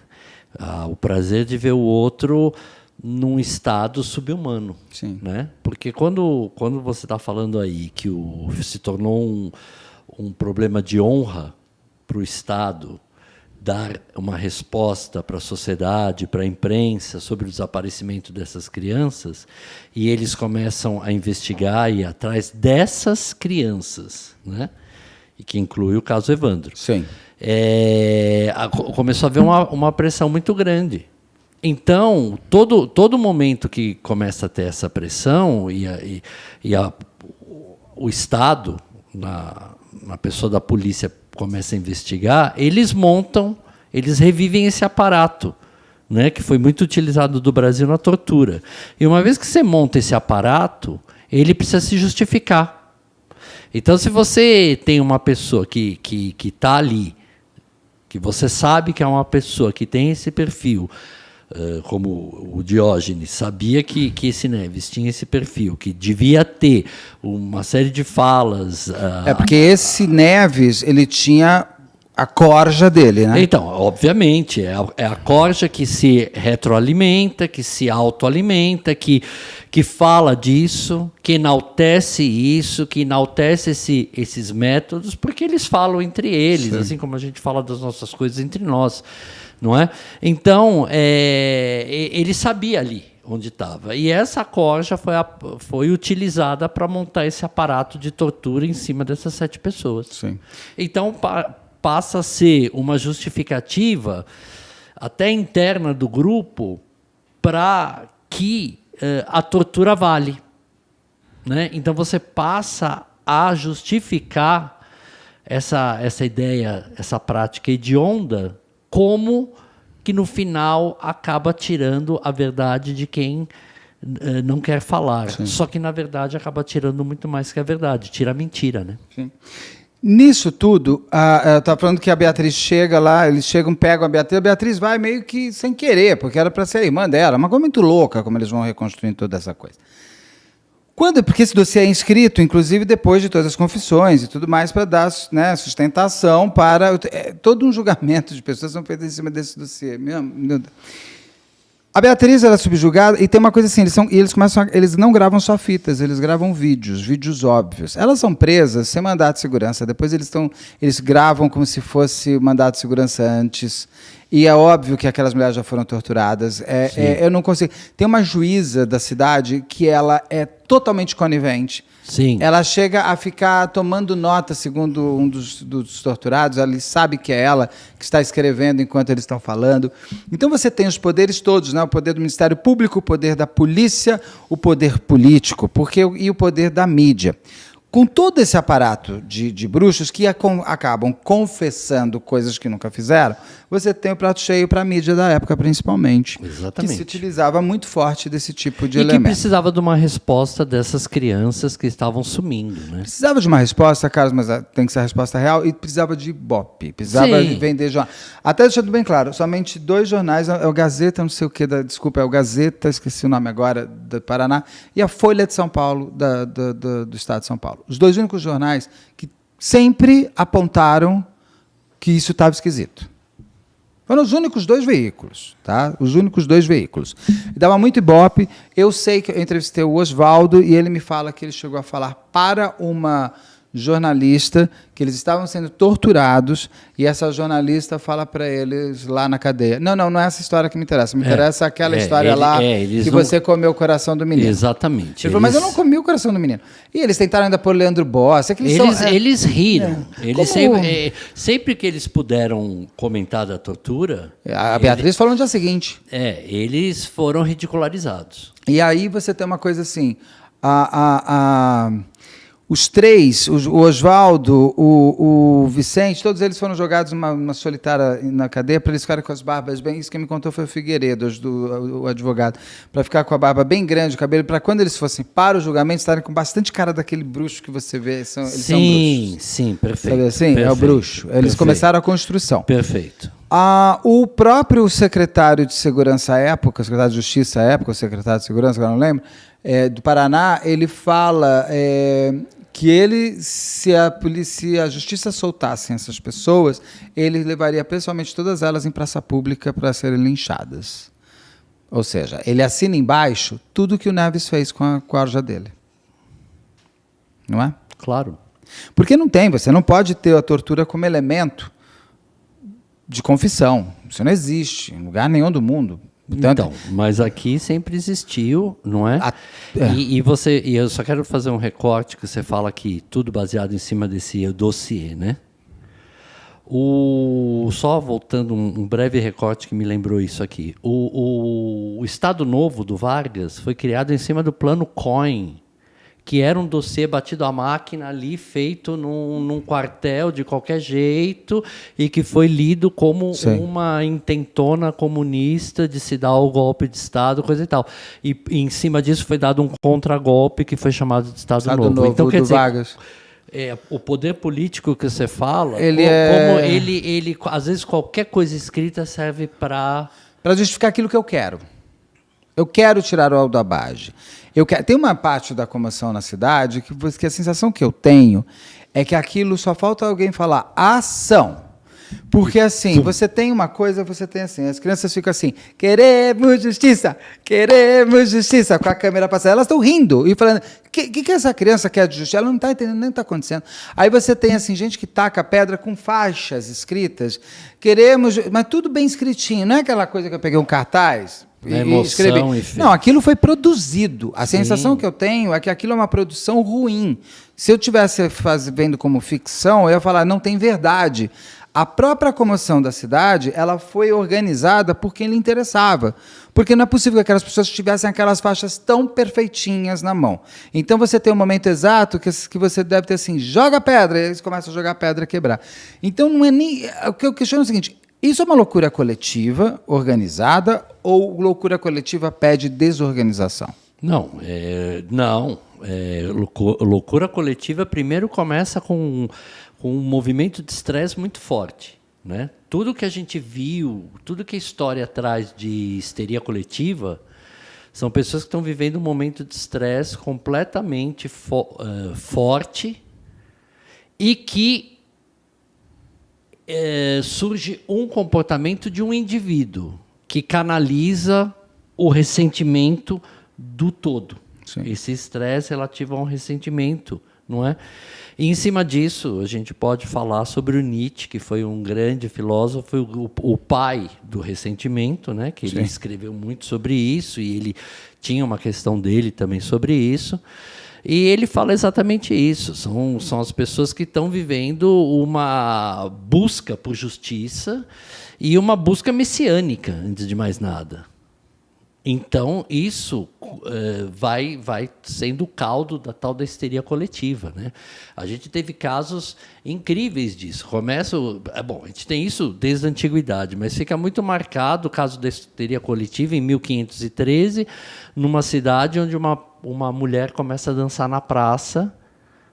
B: O prazer de ver o outro num estado subhumano.
A: Sim.
B: Né? Porque quando você está falando aí que se tornou um problema de honra para o Estado dar uma resposta para a sociedade, para a imprensa, sobre o desaparecimento dessas crianças, e eles começam a investigar e ir atrás dessas crianças, né? E que inclui o caso Evandro.
A: Sim.
B: Começou a haver uma pressão muito grande. Então, todo momento que começa a ter essa pressão o Estado, na pessoa da polícia, começa a investigar, eles revivem esse aparato, né, que foi muito utilizado do Brasil na tortura. E uma vez que você monta esse aparato, ele precisa se justificar. Então, se você tem uma pessoa que está ali, que você sabe que é uma pessoa que tem esse perfil, como o Diógenes sabia que esse Neves tinha esse perfil, que devia ter uma série de falas.
A: Porque esse Neves, ele tinha a corja dele, né?
B: Então, obviamente, é a corja que se retroalimenta, que se autoalimenta, que fala disso, que enaltece isso, que enaltece esses métodos, porque eles falam entre eles, sim, assim como a gente fala das nossas coisas entre nós. Não é? Então, ele sabia ali onde estava. E essa corja foi utilizada para montar esse aparato de tortura em cima dessas 7 pessoas.
A: Sim.
B: Então, passa a ser uma justificativa até interna do grupo para que a tortura vale. Né? Então, você passa a justificar essa ideia, essa prática hedionda, como que no final acaba tirando a verdade de quem não quer falar. Sim. Só que, na verdade, acaba tirando muito mais que a verdade. Tira a mentira, né?
A: Sim. Nisso tudo, eu estava falando que a Beatriz chega lá, eles chegam, pegam a Beatriz vai meio que sem querer, porque era para ser a irmã dela. Uma coisa muito louca como eles vão reconstruindo toda essa coisa. Porque esse dossiê é inscrito, inclusive depois de todas as confissões e tudo mais, para dar, né, sustentação para... todo um julgamento de pessoas são feitas em cima desse dossiê. A Beatriz era subjugada, e tem uma coisa assim, eles não gravam só fitas, eles gravam vídeos óbvios. Elas são presas sem mandato de segurança, depois eles gravam como se fosse mandato de segurança antes, e é óbvio que aquelas mulheres já foram torturadas. Eu não consigo... Tem uma juíza da cidade que ela é totalmente conivente.
B: Sim.
A: Ela chega a ficar tomando nota, segundo um dos torturados, ela sabe que é ela que está escrevendo enquanto eles estão falando. Então você tem os poderes todos, né? O poder do Ministério Público, o poder da polícia, o poder político e o poder da mídia. Com todo esse aparato de bruxos que acabam confessando coisas que nunca fizeram, você tem o prato cheio para a mídia da época, principalmente.
B: Exatamente.
A: Que se utilizava muito forte desse tipo de
B: elemento. E
A: elemento.
B: que precisava de uma resposta dessas crianças que estavam sumindo, né?
A: Precisava de uma resposta, Carlos, mas tem que ser a resposta real, e precisava de Ibope, precisava de vender jornal. Até deixando bem claro, somente 2 jornais, é o Gazeta, não sei o que, desculpa, é o Gazeta, esqueci o nome agora, do Paraná, e a Folha de São Paulo, do Estado de São Paulo. Os 2 únicos jornais que sempre apontaram que isso estava esquisito. Foram os únicos 2 veículos, tá? Os únicos 2 veículos. Dava muito ibope. Eu sei que eu entrevistei o Oswaldo e ele me fala que ele chegou a falar para uma jornalista que eles estavam sendo torturados e essa jornalista fala para eles lá na cadeia. Não é essa história que me interessa. Me interessa aquela história lá que você comeu o coração do menino.
B: Exatamente.
A: Ele falou, mas eu não comi o coração do menino. E eles tentaram ainda pôr Leandro Boss.
B: Eles riram. Eles sempre que eles puderam comentar da tortura...
A: A Beatriz falou no dia seguinte.
B: Eles foram ridicularizados.
A: E aí você tem uma coisa assim... Os 3, o Oswaldo, o Vicente, todos eles foram jogados numa solitária na cadeia para eles ficarem com as barbas bem... Isso que me contou foi o Figueiredo, o advogado. Para ficar com a barba bem grande, o cabelo, para quando eles fossem para o julgamento, estarem com bastante cara daquele bruxo que você vê. Eles são bruxos. Sim, perfeito. Sabe assim? Perfeito, é o bruxo. Eles começaram a construção.
B: Perfeito.
A: O próprio secretário de Segurança à época, secretário de Justiça à época, o secretário de Segurança, agora não lembro, do Paraná, ele fala que se a Justiça soltasse essas pessoas, ele levaria pessoalmente todas elas em praça pública para serem linchadas. Ou seja, ele assina embaixo tudo que o Neves fez com a corja dele. Não é?
B: Claro.
A: Porque você não pode ter a tortura como elemento de confissão. Isso não existe em lugar nenhum do mundo. Portanto,
B: então, mas aqui sempre existiu, não é? E eu só quero fazer um recorte que você fala que tudo baseado em cima desse dossiê, né? Só voltando um breve recorte que me lembrou isso aqui. O Estado Novo do Vargas foi criado em cima do plano Cohen, que era um dossiê batido à máquina ali, feito num quartel de qualquer jeito, e que foi lido como uma intentona comunista de se dar o golpe de Estado, coisa e tal. E em cima disso foi dado um contragolpe que foi chamado de Estado Novo. Então, quer dizer,
A: Vargas.
B: O poder político que você fala,
A: ele
B: às vezes qualquer coisa escrita serve para
A: justificar aquilo que eu quero. Eu quero tirar o Aldo Abage. Tem uma parte da comoção na cidade que a sensação que eu tenho é que aquilo só falta alguém falar ação. Porque assim, você tem uma coisa, você tem assim, as crianças ficam assim, queremos justiça, com a câmera passando. Elas estão rindo e falando, o que essa criança quer de justiça? Ela não está entendendo nem o que está acontecendo. Aí você tem assim, gente que taca pedra com faixas escritas, mas tudo bem escritinho, não é aquela coisa que eu peguei um cartaz... escrevi. Não, aquilo foi produzido. A sensação que eu tenho é que aquilo é uma produção ruim. Se eu estivesse vendo como ficção, eu ia falar, não tem verdade. A própria comoção da cidade, ela foi organizada por quem lhe interessava. Porque não é possível que aquelas pessoas tivessem aquelas faixas tão perfeitinhas na mão. Então você tem um momento exato que você deve ter assim, joga pedra, e eles começam a jogar pedra e quebrar. Então não é nem... O que eu questiono é o seguinte, isso é uma loucura coletiva, organizada, ou loucura coletiva pede desorganização?
B: Não, loucura coletiva primeiro começa com um movimento de estresse muito forte, né? Tudo que a gente viu, tudo que a história traz de histeria coletiva, são pessoas que estão vivendo um momento de estresse completamente forte e que surge um comportamento de um indivíduo que canaliza o ressentimento do todo. Sim. Esse estresse relativo a um ressentimento, não é? E, em cima disso, a gente pode falar sobre o Nietzsche, que foi um grande filósofo, o pai do ressentimento, né? Que ele escreveu muito sobre isso, e ele tinha uma questão dele também sobre isso. E ele fala exatamente isso. São as pessoas que estão vivendo uma busca por justiça e uma busca messiânica, antes de mais nada. Então, isso vai sendo o caldo da tal da histeria coletiva, né? A gente teve casos incríveis disso. A gente tem isso desde a antiguidade, mas fica muito marcado o caso da histeria coletiva em 1513, numa cidade onde uma mulher começa a dançar na praça,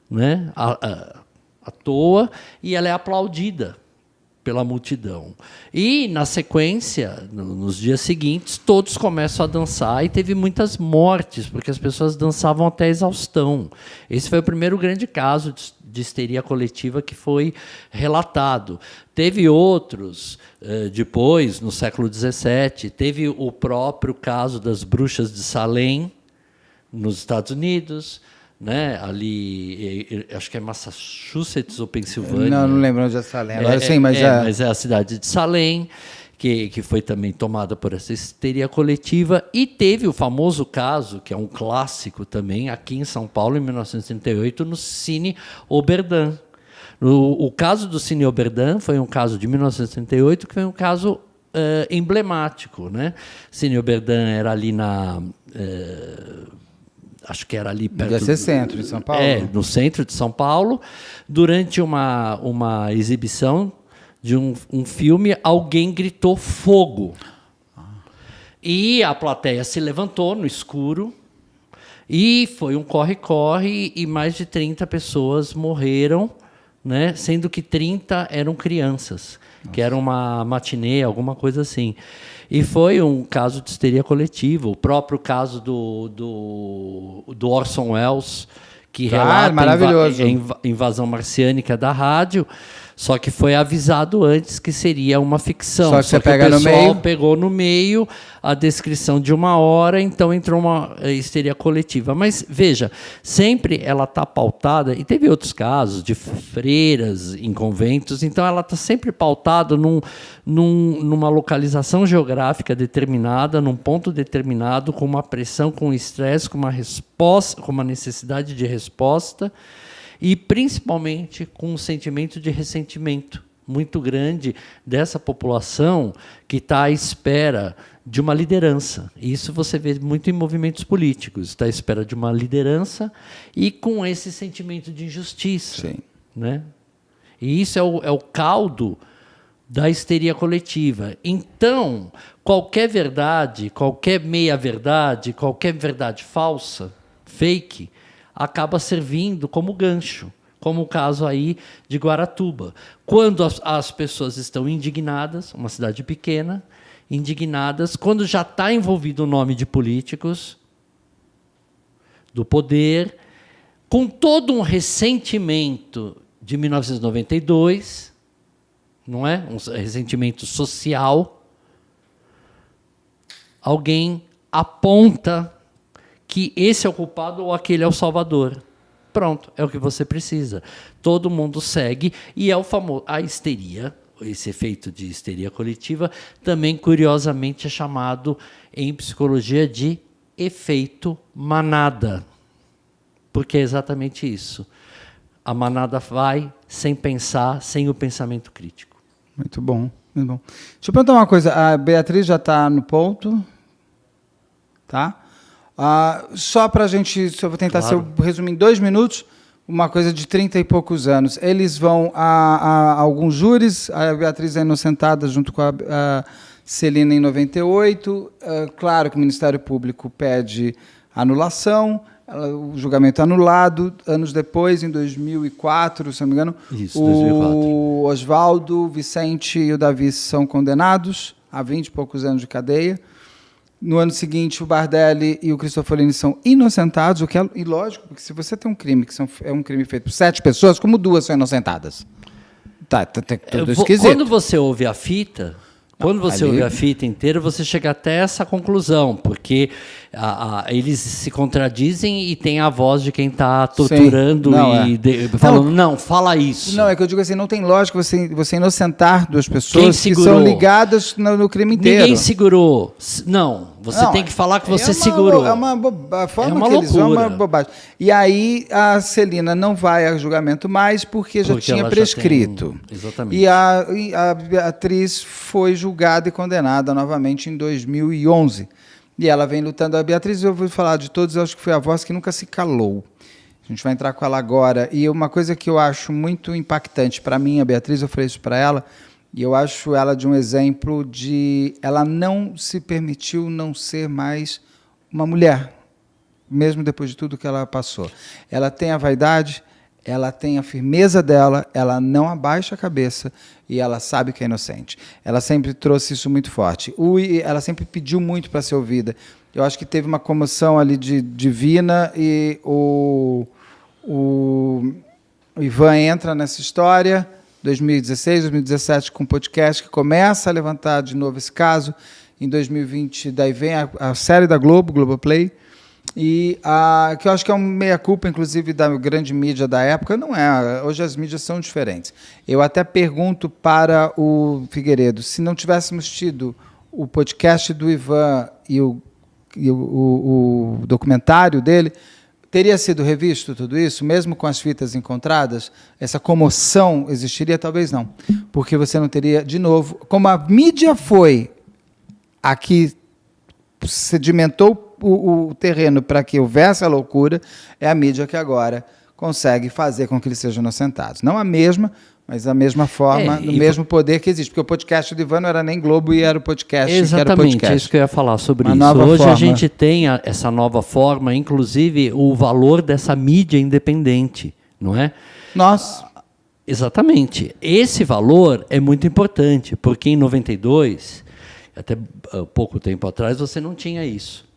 B: né, à toa, e ela é aplaudida pela multidão. E, na sequência, nos dias seguintes, todos começam a dançar e teve muitas mortes, porque as pessoas dançavam até a exaustão. Esse foi o primeiro grande caso de histeria coletiva que foi relatado. Teve outros depois, no século XVII, teve o próprio caso das bruxas de Salem, nos Estados Unidos, né? Ali, acho que é Massachusetts ou Pensilvânia.
A: Não lembro onde é Salem. Agora sim, mas
B: é a cidade de Salem, que foi também tomada por essa histeria coletiva. E teve o famoso caso, que é um clássico também, aqui em São Paulo, em 1938, no Cine Oberdan. O caso do Cine Oberdan foi um caso de 1938, que foi um caso emblemático, né? Cine Oberdan era ali acho que era ali perto...
A: Devia ser centro de São Paulo.
B: No centro de São Paulo. Durante uma exibição de um filme, alguém gritou fogo. E a plateia se levantou no escuro e foi um corre-corre e mais de 30 pessoas morreram, né? Sendo que 30 eram crianças. Nossa. Que era uma matinê, alguma coisa assim. E foi um caso de histeria coletiva. O próprio caso do Orson Welles, que relata a invasão marciânica da rádio, só que foi avisado antes que seria uma ficção.
A: Só que você pega no meio. O pessoal
B: pegou no meio a descrição de 1 hora, então entrou uma histeria coletiva. Mas, veja, sempre ela está pautada, e teve outros casos de freiras em conventos, então ela está sempre pautada numa localização geográfica determinada, num ponto determinado, com uma pressão, com um estresse, com uma resposta, com uma necessidade de resposta, e principalmente com um sentimento de ressentimento muito grande dessa população que está à espera de uma liderança. E isso você vê muito em movimentos políticos, está à espera de uma liderança e com esse sentimento de injustiça.
A: Sim.
B: Né? E isso é o caldo da histeria coletiva. Então, qualquer verdade, qualquer meia-verdade, qualquer verdade falsa, fake, acaba servindo como gancho, como o caso aí de Guaratuba. Quando as pessoas estão indignadas, uma cidade pequena, indignadas, quando já está envolvido o nome de políticos, do poder, com todo um ressentimento de 1992, não é? Um ressentimento social, alguém aponta que esse é o culpado ou aquele é o salvador. Pronto, é o que você precisa. Todo mundo segue e é o famoso a histeria, esse efeito de histeria coletiva, também curiosamente é chamado em psicologia de efeito manada. Porque é exatamente isso. A manada vai sem pensar, sem o pensamento crítico.
A: Muito bom, muito bom. Deixa eu perguntar uma coisa. A Beatriz já está no ponto? Tá? Só para a gente, eu vou tentar resumir em 2 minutos, uma coisa de 30 e poucos anos. Eles vão a alguns júris, a Beatriz é inocentada junto com a Celina em 98. Claro que o Ministério Público pede anulação, o julgamento anulado. Anos depois, em 2004, se não me engano,
B: Isso,
A: o
B: 2004.
A: Oswaldo, Vicente e o Davi são condenados a 20 e poucos anos de cadeia. No ano seguinte, o Bardelli e o Cristofolini são inocentados, o que é ilógico, porque se você tem um crime é um crime feito por 7 pessoas, como 2 são inocentadas? Tá tudo esquisito.
B: Quando você ouve a fita, ouve a fita inteira, você chega até essa conclusão, porque eles se contradizem e tem a voz de quem está torturando falando, não, fala isso.
A: Não, é que eu digo assim, não tem lógica você inocentar 2 pessoas que são ligadas no crime inteiro.
B: Ninguém segurou. Não, você tem que falar que você segurou.
A: É uma bobagem. A forma que eles vão é uma bobagem. E aí a Celina não vai a julgamento mais porque já tinha prescrito.
B: Exatamente.
A: E a Beatriz foi julgada e condenada novamente em 2011. E ela vem lutando. A Beatriz, eu vou falar de todos, eu acho que foi a voz que nunca se calou. A gente vai entrar com ela agora. E uma coisa que eu acho muito impactante para mim, a Beatriz, eu falei isso para ela, e eu acho ela de um exemplo de... Ela não se permitiu não ser mais uma mulher, mesmo depois de tudo que ela passou. Ela tem a vaidade, ela tem a firmeza dela, ela não abaixa a cabeça e ela sabe que é inocente. Ela sempre trouxe isso muito forte. Ela sempre pediu muito para ser ouvida. Eu acho que teve uma comoção ali divina e o Ivan entra nessa história, 2016, 2017, com um podcast que começa a levantar de novo esse caso. Em 2020, daí vem a série da Globoplay, e que eu acho que é uma meia-culpa, inclusive, da grande mídia da época. Não é, hoje as mídias são diferentes. Eu até pergunto para o Figueiredo, se não tivéssemos tido o podcast do Ivan e o documentário dele, teria sido revisto tudo isso, mesmo com as fitas encontradas? Essa comoção existiria? Talvez não, porque você não teria, de novo, como a mídia foi a que sedimentou o terreno para que houvesse a loucura, é a mídia que agora consegue fazer com que eles sejam inocentados. Não a mesma, mas da mesma forma, no mesmo poder que existe. Porque o podcast do Ivan não era nem Globo e era o podcast.
B: Exatamente,
A: que era o podcast.
B: É isso que eu ia falar sobre
A: Uma
B: isso.
A: nova
B: Hoje
A: forma.
B: A gente tem essa nova forma, inclusive o valor dessa mídia independente, não é?
A: Nossa.
B: Exatamente. Esse valor é muito importante, porque em 92, até pouco tempo atrás, você não tinha isso.